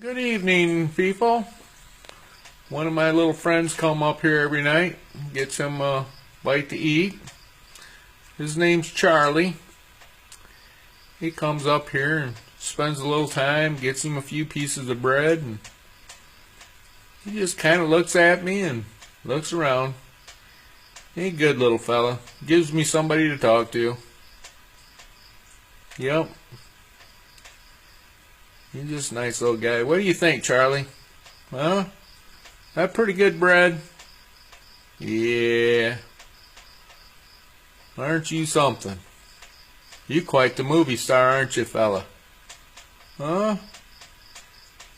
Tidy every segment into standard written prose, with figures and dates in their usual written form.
Good evening, people. One of my little friends come up here every night, gets him a bite to eat. His name's Charlie. He comes up here and spends a little time, gets him a few pieces of bread, and he just kind of looks at me and looks around. He's a good little fella. Gives me somebody to talk to. Yep. He's just a nice little guy. What do you think, Charlie? Huh? That pretty good bread? Yeah. Aren't you something? You quite the movie star, aren't you, fella? Huh?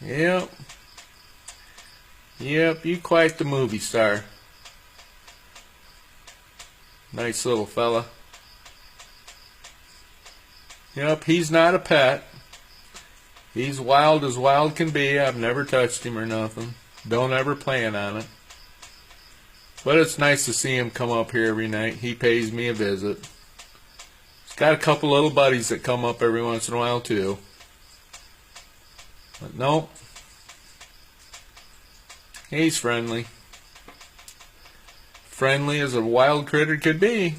Yep. Yep, you quite the movie star. Nice little fella. Yep, he's not a pet. He's wild as wild can be. I've never touched him or nothing. Don't ever plan on it. But it's nice to see him come up here every night. He pays me a visit. He's got a couple little buddies that come up every once in a while too. But nope. He's friendly. Friendly as a wild critter could be.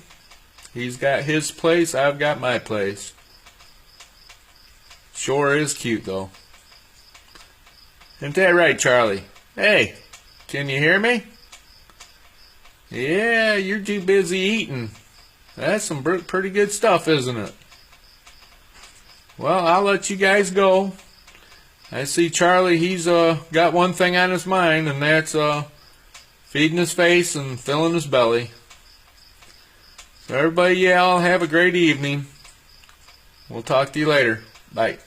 He's got his place, I've got my place. Sure is cute, though. Isn't that right, Charlie? Hey, can you hear me? Yeah, you're too busy eating. That's some pretty good stuff, isn't it? Well, I'll let you guys go. I see Charlie, he's got one thing on his mind, and that's feeding his face and filling his belly. So everybody, yeah, I'll have a great evening. We'll talk to you later. Bye.